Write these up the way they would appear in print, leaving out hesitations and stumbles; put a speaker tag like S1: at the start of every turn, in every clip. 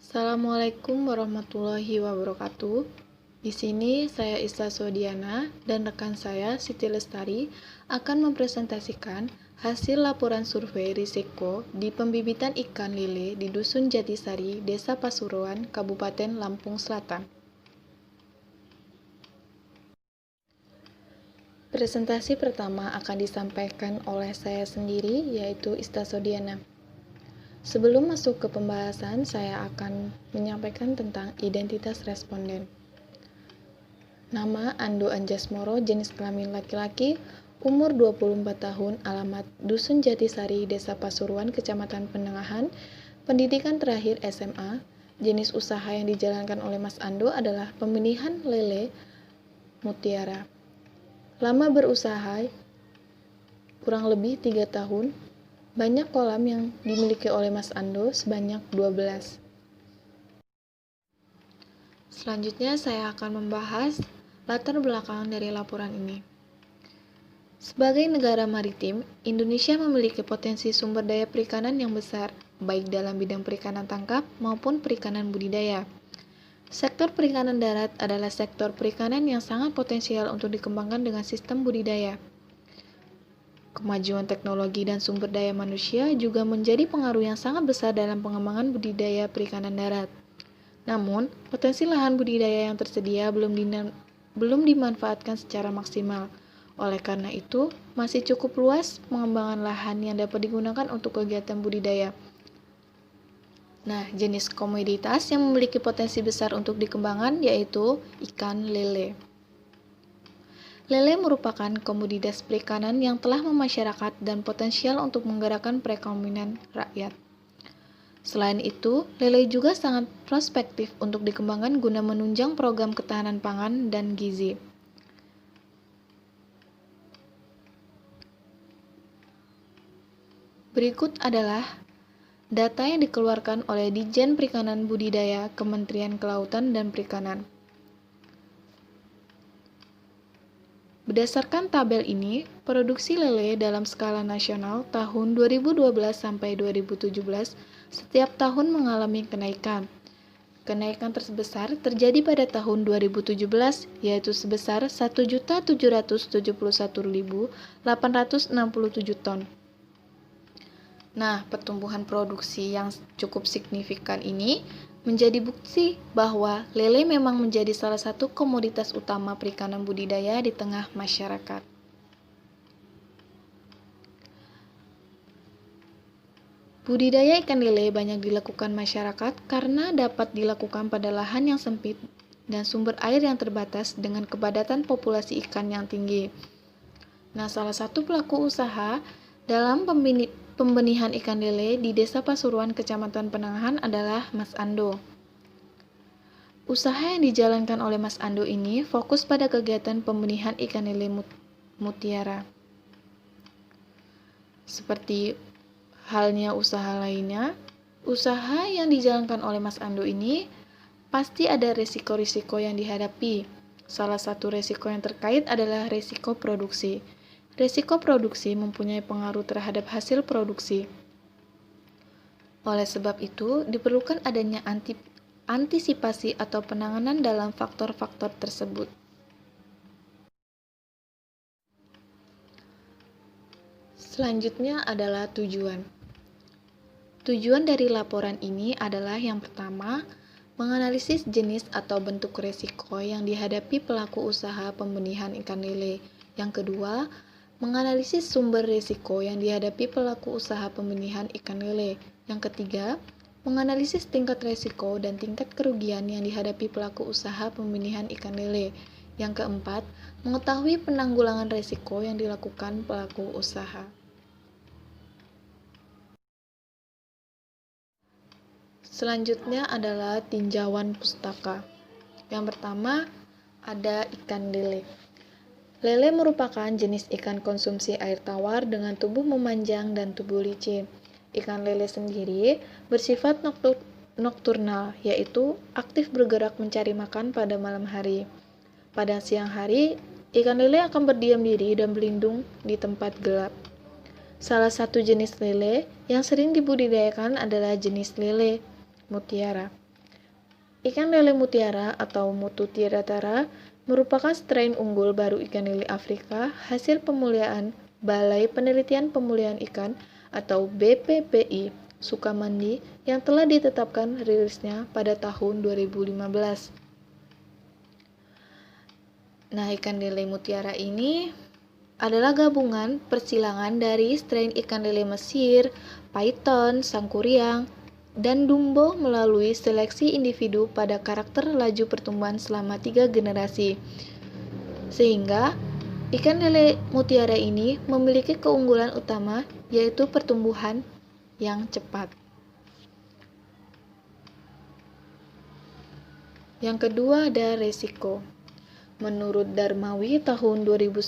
S1: Assalamualaikum warahmatullahi wabarakatuh. Di sini saya Ista Sodiana dan rekan saya Siti Lestari akan mempresentasikan hasil laporan survei risiko di pembibitan ikan lele di Dusun Jatisari, Desa Pasuruan, Kabupaten Lampung Selatan. Presentasi pertama akan disampaikan oleh saya sendiri, yaitu Ista Sodiana. Sebelum masuk ke pembahasan, saya akan menyampaikan tentang identitas responden. Nama Ando Anjasmoro, jenis kelamin laki-laki, umur 24 tahun, alamat Dusun Jatisari, Desa Pasuruan, Kecamatan Penengahan, pendidikan terakhir SMA, jenis usaha yang dijalankan oleh Mas Ando adalah pembenihan lele mutiara. Lama berusaha kurang lebih 3 tahun. Banyak kolam yang dimiliki oleh Mas Ando sebanyak 12. Selanjutnya saya akan membahas latar belakang dari laporan ini. Sebagai negara maritim, Indonesia memiliki potensi sumber daya perikanan yang besar, baik dalam bidang perikanan tangkap maupun perikanan budidaya. Sektor perikanan darat adalah sektor perikanan yang sangat potensial untuk dikembangkan dengan sistem budidaya. Kemajuan teknologi dan sumber daya manusia juga menjadi pengaruh yang sangat besar dalam pengembangan budidaya perikanan darat. Namun, potensi lahan budidaya yang tersedia belum dimanfaatkan secara maksimal. Oleh karena itu, masih cukup luas pengembangan lahan yang dapat digunakan untuk kegiatan budidaya. Nah, jenis komoditas yang memiliki potensi besar untuk dikembangkan yaitu ikan lele. Lele merupakan komoditas perikanan yang telah memasyarakat dan potensial untuk menggerakkan perekonomian rakyat. Selain itu, lele juga sangat prospektif untuk dikembangkan guna menunjang program ketahanan pangan dan gizi. Berikut adalah data yang dikeluarkan oleh Ditjen Perikanan Budidaya Kementerian Kelautan dan Perikanan. Berdasarkan tabel ini, produksi lele dalam skala nasional tahun 2012 sampai 2017 setiap tahun mengalami kenaikan. Kenaikan terbesar terjadi pada tahun 2017, yaitu sebesar 1.771.867 ton. Nah, pertumbuhan produksi yang cukup signifikan ini menjadi bukti bahwa lele memang menjadi salah satu komoditas utama perikanan budidaya di tengah masyarakat. Budidaya ikan lele banyak dilakukan masyarakat karena dapat dilakukan pada lahan yang sempit dan sumber air yang terbatas dengan kepadatan populasi ikan yang tinggi. Nah, salah satu pelaku usaha dalam pembenihan ikan lele di Desa Pasuruan, Kecamatan Penengahan adalah Mas Ando. Usaha yang dijalankan oleh Mas Ando ini fokus pada kegiatan pembenihan ikan lele mutiara. Seperti halnya usaha lainnya, usaha yang dijalankan oleh Mas Ando ini pasti ada risiko-risiko yang dihadapi. Salah satu risiko yang terkait adalah risiko produksi. Risiko produksi mempunyai pengaruh terhadap hasil produksi. Oleh sebab itu, diperlukan adanya antisipasi atau penanganan dalam faktor-faktor tersebut. Selanjutnya adalah tujuan. Tujuan dari laporan ini adalah yang pertama, menganalisis jenis atau bentuk risiko yang dihadapi pelaku usaha pembenihan ikan lele. Yang kedua, menganalisis sumber risiko yang dihadapi pelaku usaha pembenihan ikan lele. Yang ketiga, menganalisis tingkat risiko dan tingkat kerugian yang dihadapi pelaku usaha pembenihan ikan lele. Yang keempat, mengetahui penanggulangan risiko yang dilakukan pelaku usaha. Selanjutnya adalah tinjauan pustaka. Yang pertama, ada ikan lele. Lele merupakan jenis ikan konsumsi air tawar dengan tubuh memanjang dan tubuh licin. Ikan lele sendiri bersifat nokturnal, yaitu aktif bergerak mencari makan pada malam hari. Pada siang hari, ikan lele akan berdiam diri dan berlindung di tempat gelap. Salah satu jenis lele yang sering dibudidayakan adalah jenis lele mutiara. Ikan lele mutiara atau Mutu tiratara merupakan strain unggul baru ikan lele Afrika hasil pemuliaan Balai Penelitian Pemulihan Ikan atau BPPI Sukamandi yang telah ditetapkan rilisnya pada tahun 2015. Nah, ikan lele mutiara ini adalah gabungan persilangan dari strain ikan lele Mesir, Python, Sangkuriang, dan Dumbo melalui seleksi individu pada karakter laju pertumbuhan selama 3 generasi. Sehingga, ikan lele mutiara ini memiliki keunggulan utama yaitu pertumbuhan yang cepat. Yang kedua ada resiko. Menurut Darmawi tahun 2010,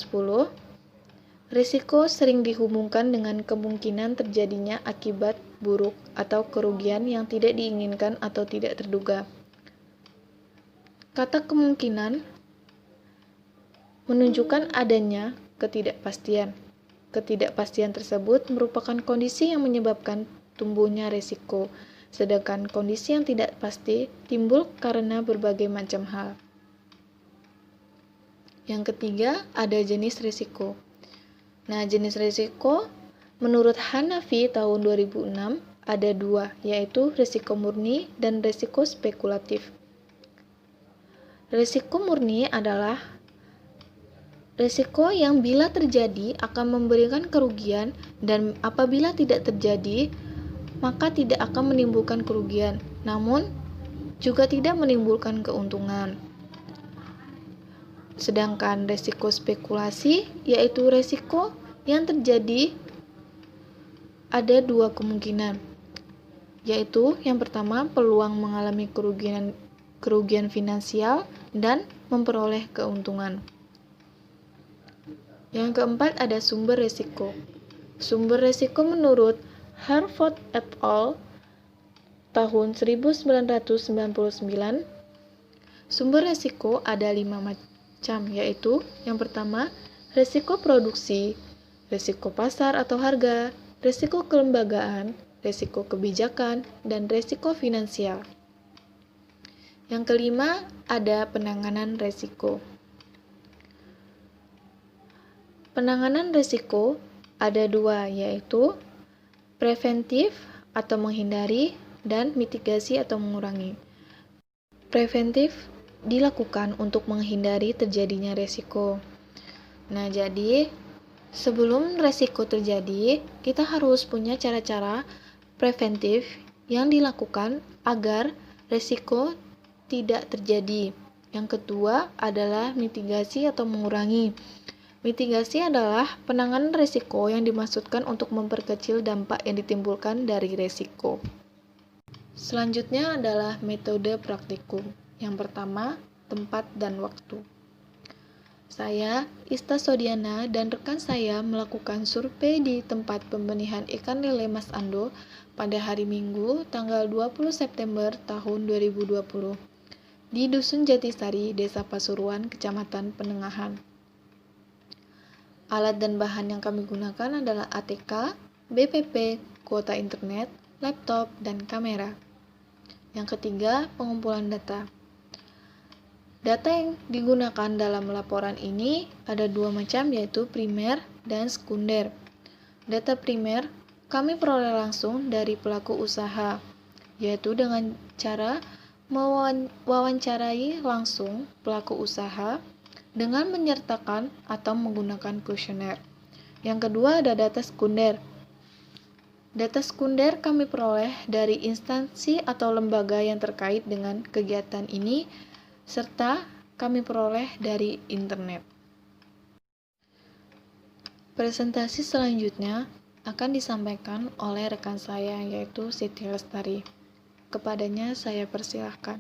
S1: risiko sering dihubungkan dengan kemungkinan terjadinya akibat buruk atau kerugian yang tidak diinginkan atau tidak terduga. Kata kemungkinan menunjukkan adanya ketidakpastian. Ketidakpastian tersebut merupakan kondisi yang menyebabkan tumbuhnya risiko, sedangkan kondisi yang tidak pasti timbul karena berbagai macam hal. Yang ketiga, ada jenis risiko. Nah, jenis risiko menurut Hanafi tahun 2006 ada dua, yaitu risiko murni dan risiko spekulatif. Risiko murni adalah risiko yang bila terjadi akan memberikan kerugian dan apabila tidak terjadi maka tidak akan menimbulkan kerugian, namun juga tidak menimbulkan keuntungan. Sedangkan risiko spekulasi yaitu risiko yang terjadi ada dua kemungkinan, yaitu yang pertama peluang mengalami kerugian finansial dan memperoleh keuntungan. Yang keempat ada sumber risiko. Sumber risiko menurut Harford et al. Tahun 1999, sumber risiko ada 5 macam, yaitu yang pertama risiko produksi, risiko pasar atau harga, risiko kelembagaan, risiko kebijakan, dan risiko finansial. Yang kelima, ada penanganan risiko. Penanganan risiko ada dua, yaitu preventif atau menghindari dan mitigasi atau mengurangi. Preventif dilakukan untuk menghindari terjadinya risiko. Nah, jadi sebelum risiko terjadi, kita harus punya cara-cara preventif yang dilakukan agar risiko tidak terjadi. Yang kedua adalah mitigasi atau mengurangi. Mitigasi adalah penanganan risiko yang dimaksudkan untuk memperkecil dampak yang ditimbulkan dari risiko. Selanjutnya adalah metode praktikum. Yang pertama, tempat dan waktu. Saya, Ista Sodiana, dan rekan saya melakukan survei di tempat pembenihan ikan lele Mas Ando pada hari Minggu, tanggal 20 September tahun 2020, di Dusun Jatisari, Desa Pasuruan, Kecamatan Penengahan. Alat dan bahan yang kami gunakan adalah ATK, BPP, kuota internet, laptop, dan kamera. Yang ketiga, pengumpulan data. Data yang digunakan dalam laporan ini ada dua macam, yaitu primer dan sekunder. Data primer kami peroleh langsung dari pelaku usaha, yaitu dengan cara mewawancarai langsung pelaku usaha dengan menyertakan atau menggunakan kuesioner. Yang kedua ada data sekunder. Data sekunder kami peroleh dari instansi atau lembaga yang terkait dengan kegiatan ini, serta kami peroleh dari internet. Presentasi selanjutnya akan disampaikan oleh rekan saya, yaitu Siti Lestari. Kepadanya saya persilahkan.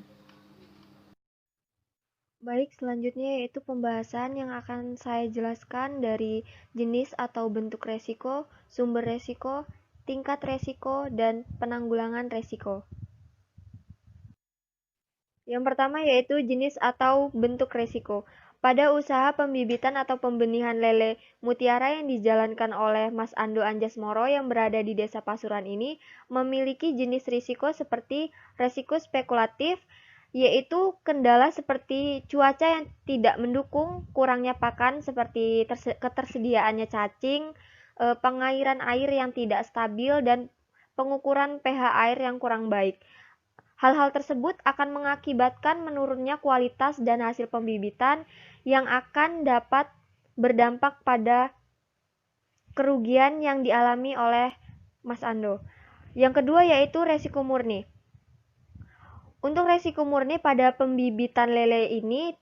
S2: Baik, selanjutnya yaitu pembahasan yang akan saya jelaskan dari jenis atau bentuk resiko, sumber resiko, tingkat resiko, dan penanggulangan resiko. Yang pertama yaitu jenis atau bentuk resiko. Pada usaha pembibitan atau pembenihan lele mutiara yang dijalankan oleh Mas Ando Anjasmoro yang berada di Desa Pasuruan ini memiliki jenis risiko seperti resiko spekulatif, yaitu kendala seperti cuaca yang tidak mendukung, kurangnya pakan seperti ketersediaannya cacing, pengairan air yang tidak stabil, dan pengukuran pH air yang kurang baik. Hal-hal tersebut akan mengakibatkan menurunnya kualitas dan hasil pembibitan yang akan dapat berdampak pada kerugian yang dialami oleh Mas Ando. Yang kedua yaitu resiko murni. Untuk resiko murni pada pembibitan lele ini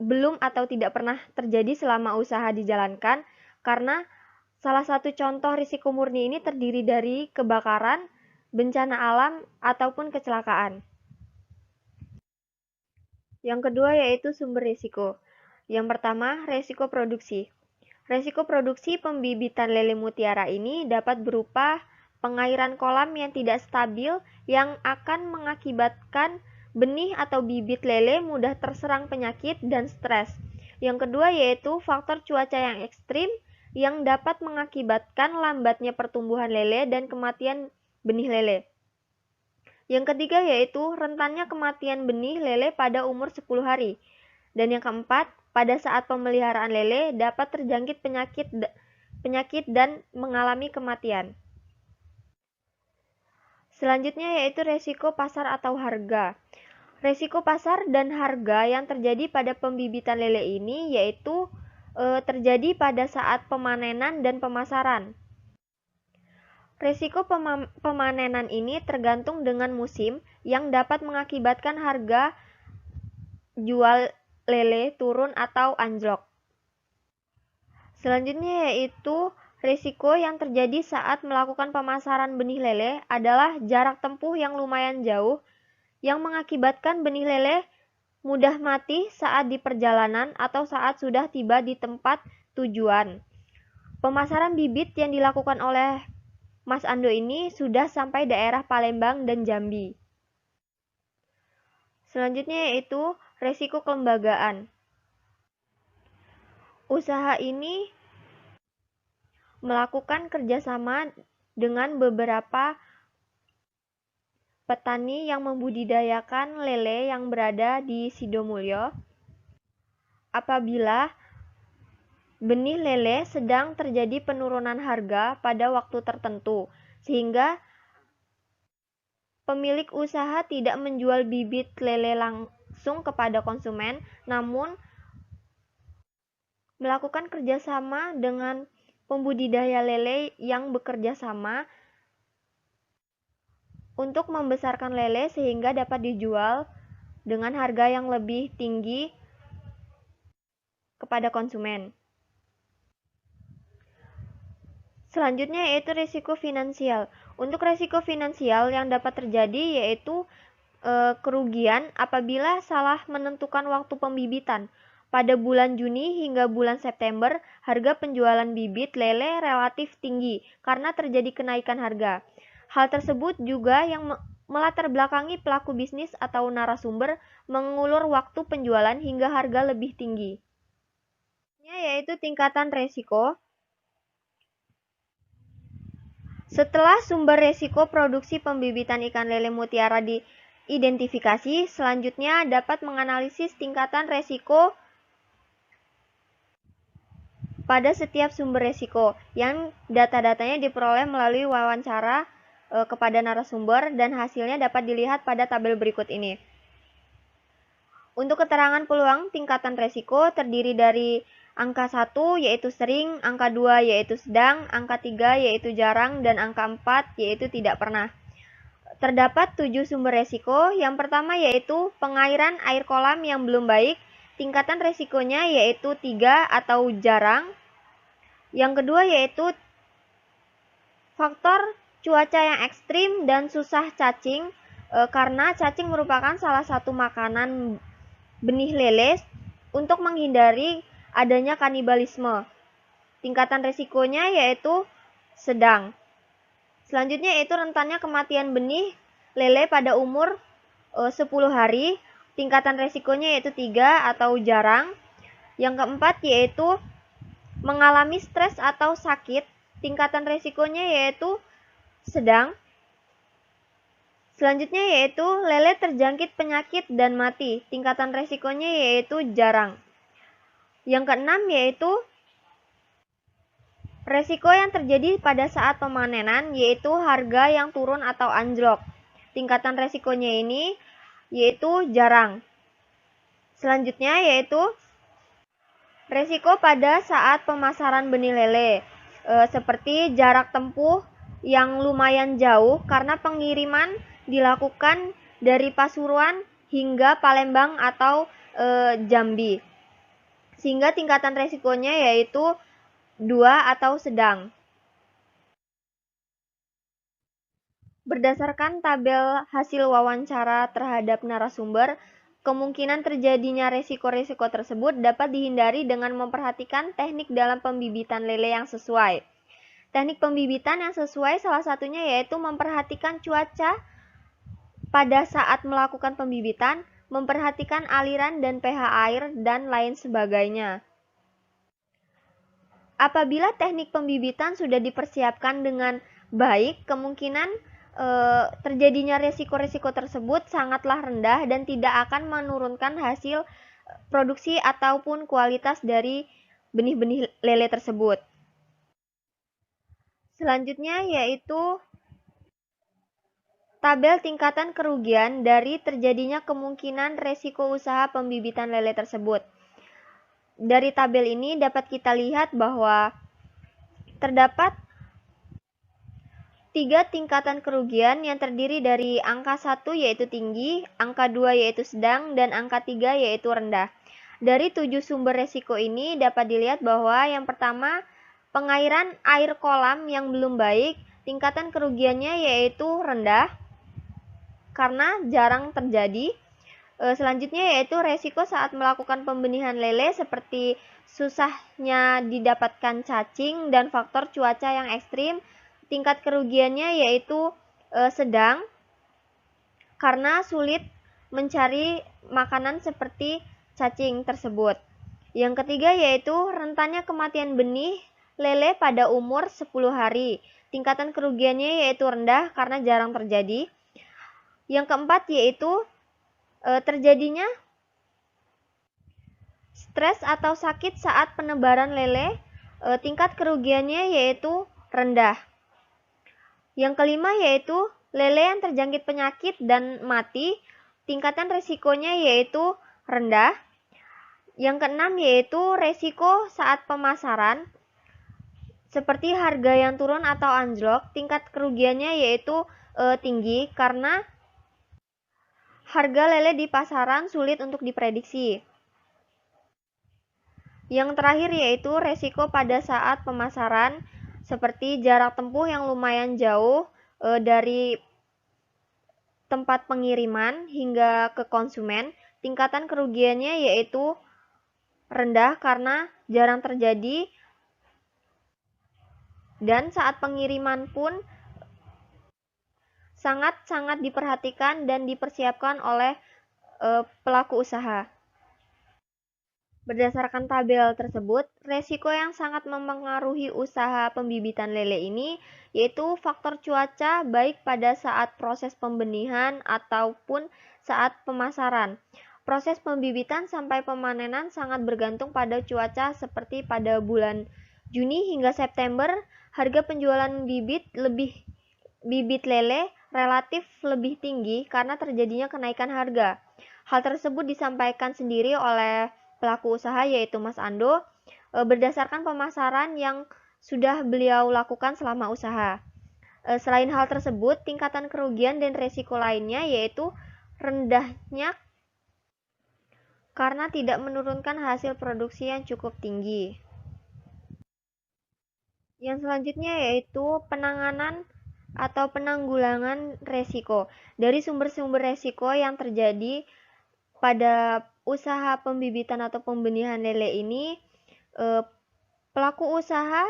S2: belum atau tidak pernah terjadi selama usaha dijalankan, karena salah satu contoh risiko murni ini terdiri dari kebakaran, bencana alam, ataupun kecelakaan. Yang kedua yaitu sumber risiko. Yang pertama, resiko produksi. Resiko produksi pembibitan lele mutiara ini dapat berupa pengairan kolam yang tidak stabil yang akan mengakibatkan benih atau bibit lele mudah terserang penyakit dan stres. Yang kedua yaitu faktor cuaca yang ekstrim yang dapat mengakibatkan lambatnya pertumbuhan lele dan kematian benih lele. Yang ketiga yaitu rentannya kematian benih lele pada umur 10 hari. Dan yang keempat, pada saat pemeliharaan lele dapat terjangkit penyakit dan mengalami kematian. Selanjutnya yaitu resiko pasar atau harga. Resiko pasar dan harga yang terjadi pada pembibitan lele ini yaitu terjadi pada saat pemanenan dan pemasaran. Resiko pemanenan ini tergantung dengan musim yang dapat mengakibatkan harga jual lele turun atau anjlok. Selanjutnya yaitu risiko yang terjadi saat melakukan pemasaran benih lele adalah jarak tempuh yang lumayan jauh yang mengakibatkan benih lele mudah mati saat di perjalanan atau saat sudah tiba di tempat tujuan. Pemasaran bibit yang dilakukan oleh Mas Ando ini sudah sampai daerah Palembang dan Jambi. Selanjutnya yaitu resiko kelembagaan. Usaha ini melakukan kerjasama dengan beberapa petani yang membudidayakan lele yang berada di Sidomulyo. Apabila benih lele sedang terjadi penurunan harga pada waktu tertentu, sehingga pemilik usaha tidak menjual bibit lele langsung kepada konsumen, namun melakukan kerjasama dengan pembudidaya lele yang bekerja sama untuk membesarkan lele sehingga dapat dijual dengan harga yang lebih tinggi kepada konsumen. Selanjutnya yaitu risiko finansial. Untuk risiko finansial yang dapat terjadi yaitu kerugian apabila salah menentukan waktu pembibitan. Pada bulan Juni hingga bulan September, harga penjualan bibit lele relatif tinggi karena terjadi kenaikan harga. Hal tersebut juga yang melatar belakangi pelaku bisnis atau narasumber mengulur waktu penjualan hingga harga lebih tinggi. Yaitu tingkatan resiko. Setelah sumber resiko produksi pembibitan ikan lele mutiara diidentifikasi, selanjutnya dapat menganalisis tingkatan resiko pada setiap sumber resiko yang data-datanya diperoleh melalui wawancara kepada narasumber dan hasilnya dapat dilihat pada tabel berikut ini. Untuk keterangan peluang tingkatan resiko terdiri dari angka 1 yaitu sering, angka 2 yaitu sedang, angka 3 yaitu jarang, dan angka 4 yaitu tidak pernah. Terdapat 7 sumber resiko. Yang pertama yaitu pengairan air kolam yang belum baik. Tingkatan resikonya yaitu 3 atau jarang. Yang kedua yaitu faktor cuaca yang ekstrim dan susah cacing, karena cacing merupakan salah satu makanan benih lele untuk menghindari adanya kanibalisme. Tingkatan resikonya yaitu sedang. Selanjutnya yaitu rentannya kematian benih lele pada umur 10 hari. Tingkatan resikonya yaitu 3 atau jarang. Yang keempat yaitu mengalami stres atau sakit. Tingkatan resikonya yaitu sedang. Selanjutnya yaitu lele terjangkit penyakit dan mati. Tingkatan resikonya yaitu jarang. Yang keenam yaitu resiko yang terjadi pada saat pemanenan, yaitu harga yang turun atau anjlok. Tingkatan resikonya ini yaitu jarang. Selanjutnya yaitu resiko pada saat pemasaran benih lele, seperti jarak tempuh yang lumayan jauh karena pengiriman dilakukan dari Pasuruan hingga Palembang atau Jambi. Sehingga tingkatan resikonya yaitu 2 atau sedang. Berdasarkan tabel hasil wawancara terhadap narasumber, kemungkinan terjadinya resiko-resiko tersebut dapat dihindari dengan memperhatikan teknik dalam pembibitan lele yang sesuai. Teknik pembibitan yang sesuai salah satunya yaitu memperhatikan cuaca pada saat melakukan pembibitan, memperhatikan aliran dan pH air, dan lain sebagainya. Apabila teknik pembibitan sudah dipersiapkan dengan baik, kemungkinan terjadinya resiko-resiko tersebut sangatlah rendah dan tidak akan menurunkan hasil produksi ataupun kualitas dari benih-benih lele tersebut. Selanjutnya yaitu tabel tingkatan kerugian dari terjadinya kemungkinan resiko usaha pembibitan lele tersebut. Dari tabel ini dapat kita lihat bahwa terdapat 3 tingkatan kerugian yang terdiri dari angka 1 yaitu tinggi, angka 2 yaitu sedang, dan angka 3 yaitu rendah. Dari 7 sumber resiko ini dapat dilihat bahwa yang pertama, pengairan air kolam yang belum baik, tingkatan kerugiannya yaitu rendah karena jarang terjadi. Selanjutnya yaitu resiko saat melakukan pembenihan lele seperti susahnya didapatkan cacing dan faktor cuaca yang ekstrim. Tingkat kerugiannya yaitu sedang karena sulit mencari makanan seperti cacing tersebut. Yang ketiga yaitu rentannya kematian benih lele pada umur 10 hari. Tingkatan kerugiannya yaitu rendah karena jarang terjadi. Yang keempat yaitu terjadinya stres atau sakit saat penebaran lele. Tingkat kerugiannya yaitu rendah. Yang kelima yaitu lele yang terjangkit penyakit dan mati, tingkatan resikonya yaitu rendah. Yang keenam yaitu resiko saat pemasaran, seperti harga yang turun atau anjlok, tingkat kerugiannya yaitu tinggi karena harga lele di pasaran sulit untuk diprediksi. Yang terakhir yaitu resiko pada saat pemasaran, seperti jarak tempuh yang lumayan jauh dari tempat pengiriman hingga ke konsumen. Tingkatan kerugiannya yaitu rendah karena jarang terjadi, dan saat pengiriman pun sangat-sangat diperhatikan dan dipersiapkan oleh pelaku usaha. Berdasarkan tabel tersebut, resiko yang sangat mempengaruhi usaha pembibitan lele ini yaitu faktor cuaca baik pada saat proses pembenihan ataupun saat pemasaran. Proses pembibitan sampai pemanenan sangat bergantung pada cuaca, seperti pada bulan Juni hingga September, harga penjualan bibit lele relatif lebih tinggi karena terjadinya kenaikan harga. Hal tersebut disampaikan sendiri oleh pelaku usaha yaitu Mas Ando berdasarkan pemasaran yang sudah beliau lakukan selama usaha. Selain hal tersebut, tingkatan kerugian dan resiko lainnya yaitu rendahnya karena tidak menurunkan hasil produksi yang cukup tinggi. Yang selanjutnya yaitu penanganan atau penanggulangan resiko. Dari sumber-sumber resiko yang terjadi pada usaha pembibitan atau pembenihan lele ini, pelaku usaha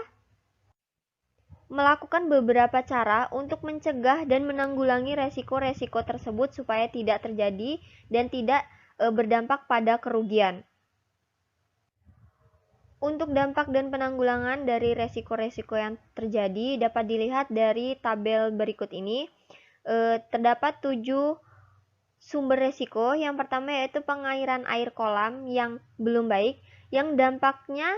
S2: melakukan beberapa cara untuk mencegah dan menanggulangi resiko-resiko tersebut supaya tidak terjadi dan tidak berdampak pada kerugian. Untuk dampak dan penanggulangan dari resiko-resiko yang terjadi dapat dilihat dari tabel berikut ini. terdapat 7 sumber resiko. Yang pertama yaitu pengairan air kolam yang belum baik, yang dampaknya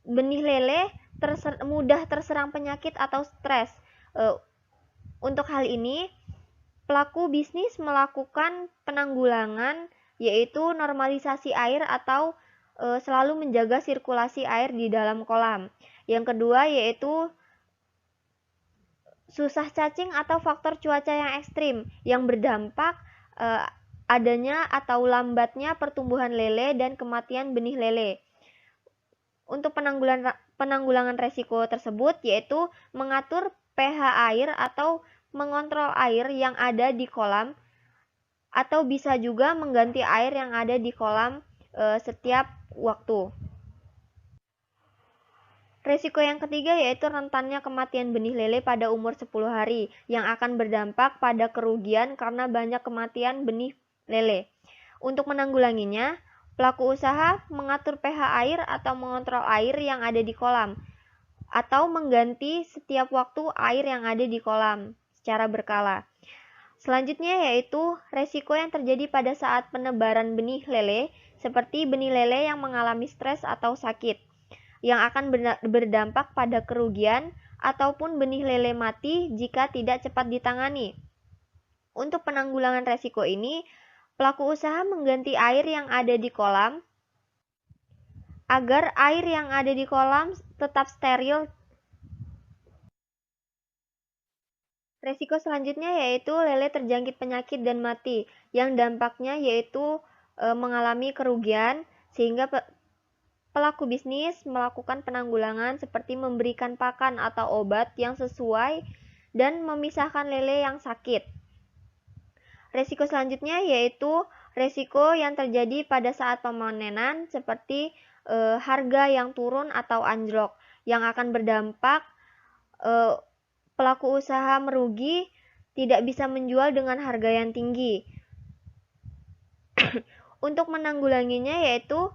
S2: benih lele mudah terserang penyakit atau stres. Untuk hal ini, pelaku bisnis melakukan penanggulangan yaitu normalisasi air atau selalu menjaga sirkulasi air di dalam kolam. Yang kedua yaitu susah cacing atau faktor cuaca yang ekstrim yang berdampak adanya atau lambatnya pertumbuhan lele dan kematian benih lele. Untuk penanggulangan resiko tersebut yaitu mengatur pH air atau mengontrol air yang ada di kolam, atau bisa juga mengganti air yang ada di kolam setiap waktu. Resiko yang ketiga yaitu rentannya kematian benih lele pada umur 10 hari yang akan berdampak pada kerugian karena banyak kematian benih lele. Untuk menanggulanginya, pelaku usaha mengatur pH air atau mengontrol air yang ada di kolam, atau mengganti setiap waktu air yang ada di kolam secara berkala. Selanjutnya yaitu resiko yang terjadi pada saat penebaran benih lele, seperti benih lele yang mengalami stres atau sakit, yang akan berdampak pada kerugian ataupun benih lele mati jika tidak cepat ditangani. Untuk penanggulangan resiko ini, pelaku usaha mengganti air yang ada di kolam agar air yang ada di kolam tetap steril. Resiko selanjutnya yaitu lele terjangkit penyakit dan mati, yang dampaknya yaitu mengalami kerugian, sehingga pelaku bisnis melakukan penanggulangan seperti memberikan pakan atau obat yang sesuai dan memisahkan lele yang sakit. Resiko selanjutnya yaitu resiko yang terjadi pada saat pemanenan, seperti harga yang turun atau anjlok, yang akan berdampak pelaku usaha merugi, tidak bisa menjual dengan harga yang tinggi. Untuk menanggulanginya yaitu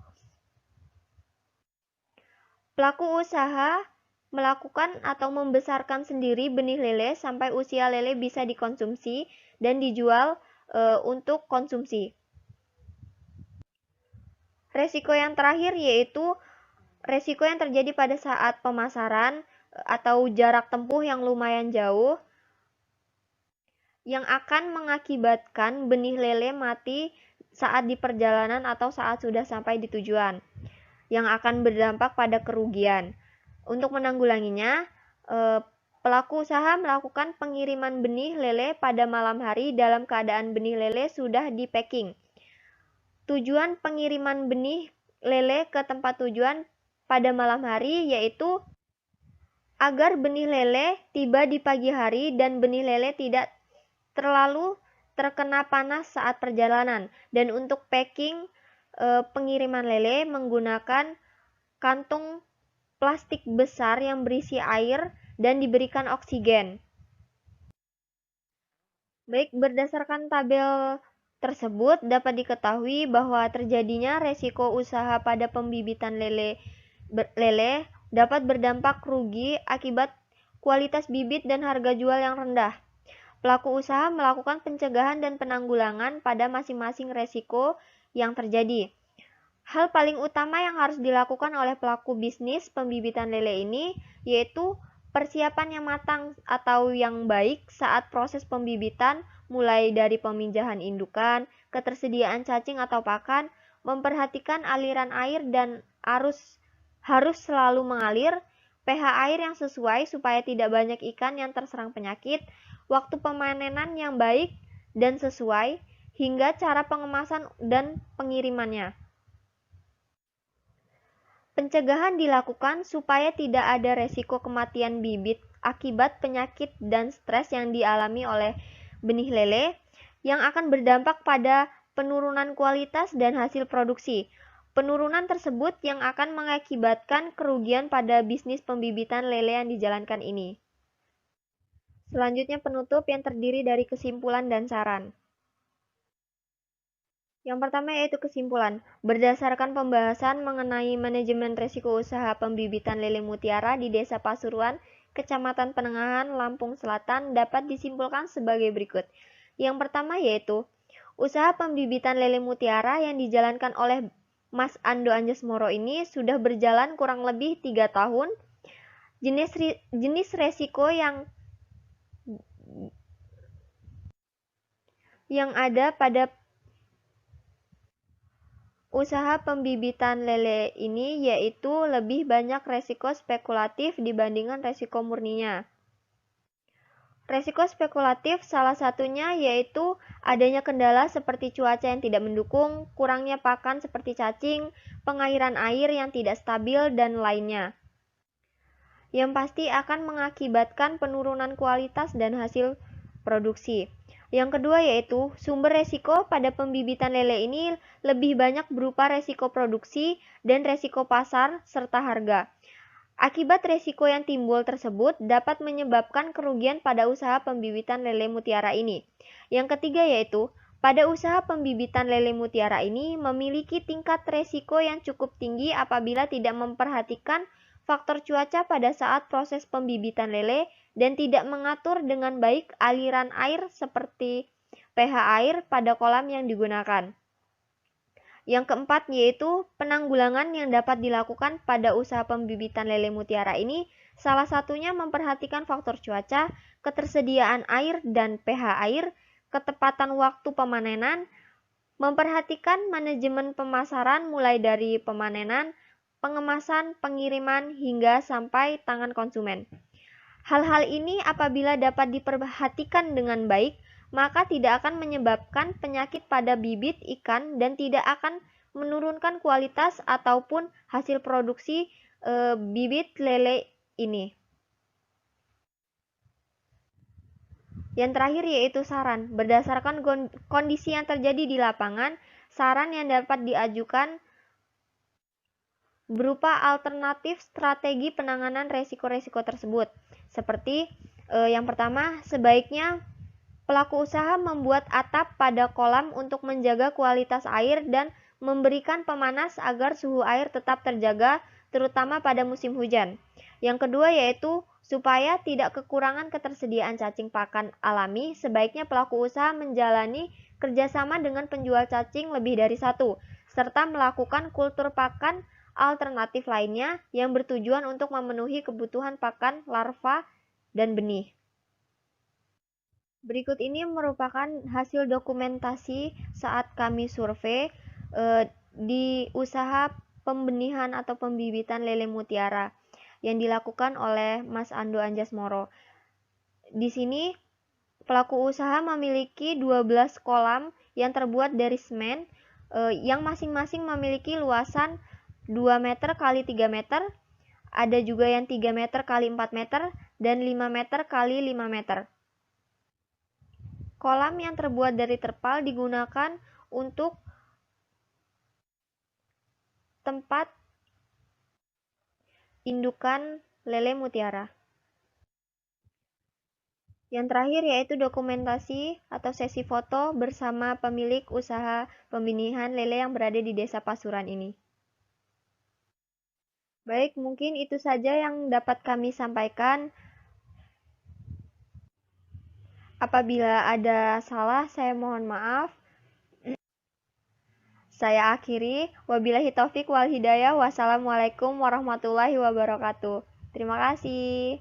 S2: pelaku usaha melakukan atau membesarkan sendiri benih lele sampai usia lele bisa dikonsumsi dan dijual untuk konsumsi. Resiko yang terakhir yaitu resiko yang terjadi pada saat pemasaran atau jarak tempuh yang lumayan jauh, yang akan mengakibatkan benih lele mati saat di perjalanan atau saat sudah sampai di tujuan, yang akan berdampak pada kerugian. Untuk menanggulanginya, pelaku usaha melakukan pengiriman benih lele pada malam hari dalam keadaan benih lele sudah di packing. Tujuan pengiriman benih lele ke tempat tujuan pada malam hari yaitu agar benih lele tiba di pagi hari dan benih lele tidak terlalu terkena panas saat perjalanan. Dan untuk packing pengiriman lele menggunakan kantung plastik besar yang berisi air dan diberikan oksigen. Baik, berdasarkan tabel tersebut dapat diketahui bahwa terjadinya resiko usaha pada pembibitan lele dapat berdampak rugi akibat kualitas bibit dan harga jual yang rendah. Pelaku usaha melakukan pencegahan dan penanggulangan pada masing-masing resiko yang terjadi. Hal paling utama yang harus dilakukan oleh pelaku bisnis pembibitan lele ini yaitu persiapan yang matang atau yang baik saat proses pembibitan, mulai dari peminjahan indukan, ketersediaan cacing atau pakan, memperhatikan aliran air dan harus selalu mengalir, pH air yang sesuai supaya tidak banyak ikan yang terserang penyakit, waktu pemanenan yang baik dan sesuai, hingga cara pengemasan dan pengirimannya. Pencegahan dilakukan supaya tidak ada resiko kematian bibit akibat penyakit dan stres yang dialami oleh benih lele, yang akan berdampak pada penurunan kualitas dan hasil produksi. Penurunan tersebut yang akan mengakibatkan kerugian pada bisnis pembibitan lele yang dijalankan ini. Selanjutnya penutup yang terdiri dari kesimpulan dan saran. Yang pertama yaitu kesimpulan. Berdasarkan pembahasan mengenai manajemen risiko usaha pembibitan lele mutiara di Desa Pasuruan, Kecamatan Penengahan, Lampung Selatan dapat disimpulkan sebagai berikut. Yang pertama yaitu usaha pembibitan lele mutiara yang dijalankan oleh Mas Ando Anjasmoro ini sudah berjalan kurang lebih 3 tahun. Jenis resiko yang ada pada usaha pembibitan lele ini yaitu lebih banyak resiko spekulatif dibandingkan resiko murninya. Resiko spekulatif salah satunya yaitu adanya kendala seperti cuaca yang tidak mendukung, kurangnya pakan seperti cacing, pengairan air yang tidak stabil, dan lainnya. Yang pasti akan mengakibatkan penurunan kualitas dan hasil produksi. Yang kedua yaitu sumber resiko pada pembibitan lele ini lebih banyak berupa resiko produksi dan resiko pasar serta harga. Akibat resiko yang timbul tersebut dapat menyebabkan kerugian pada usaha pembibitan lele mutiara ini. Yang ketiga yaitu, pada usaha pembibitan lele mutiara ini memiliki tingkat resiko yang cukup tinggi apabila tidak memperhatikan faktor cuaca pada saat proses pembibitan lele dan tidak mengatur dengan baik aliran air seperti pH air pada kolam yang digunakan. Yang keempat yaitu penanggulangan yang dapat dilakukan pada usaha pembibitan lele mutiara ini, salah satunya memperhatikan faktor cuaca, ketersediaan air dan pH air, ketepatan waktu pemanenan, memperhatikan manajemen pemasaran mulai dari pemanenan, pengemasan, pengiriman, hingga sampai tangan konsumen. Hal-hal ini apabila dapat diperhatikan dengan baik, maka tidak akan menyebabkan penyakit pada bibit ikan dan tidak akan menurunkan kualitas ataupun hasil produksi bibit lele ini. Yang terakhir yaitu saran. Berdasarkan kondisi yang terjadi di lapangan, saran yang dapat diajukan berupa alternatif strategi penanganan resiko-resiko tersebut. Seperti yang pertama, sebaiknya pelaku usaha membuat atap pada kolam untuk menjaga kualitas air dan memberikan pemanas agar suhu air tetap terjaga, terutama pada musim hujan. Yang kedua yaitu, supaya tidak kekurangan ketersediaan cacing pakan alami, sebaiknya pelaku usaha menjalani kerjasama dengan penjual cacing lebih dari satu, serta melakukan kultur pakan alternatif lainnya yang bertujuan untuk memenuhi kebutuhan pakan larva dan benih. Berikut ini merupakan hasil dokumentasi saat kami survei di usaha pembenihan atau pembibitan lele mutiara yang dilakukan oleh Mas Ando Anjasmoro. Di sini pelaku usaha memiliki 12 kolam yang terbuat dari semen yang masing-masing memiliki luasan 2 meter x 3 meter, ada juga yang 3 meter x 4 meter, dan 5 meter x 5 meter. Kolam yang terbuat dari terpal digunakan untuk tempat indukan lele mutiara. Yang terakhir yaitu dokumentasi atau sesi foto bersama pemilik usaha pembenihan lele yang berada di Desa Pasuran ini. Baik, mungkin itu saja yang dapat kami sampaikan. Apabila ada salah, saya mohon maaf. Saya akhiri. Wabillahi taufik wal hidayah. Wassalamualaikum warahmatullahi wabarakatuh. Terima kasih.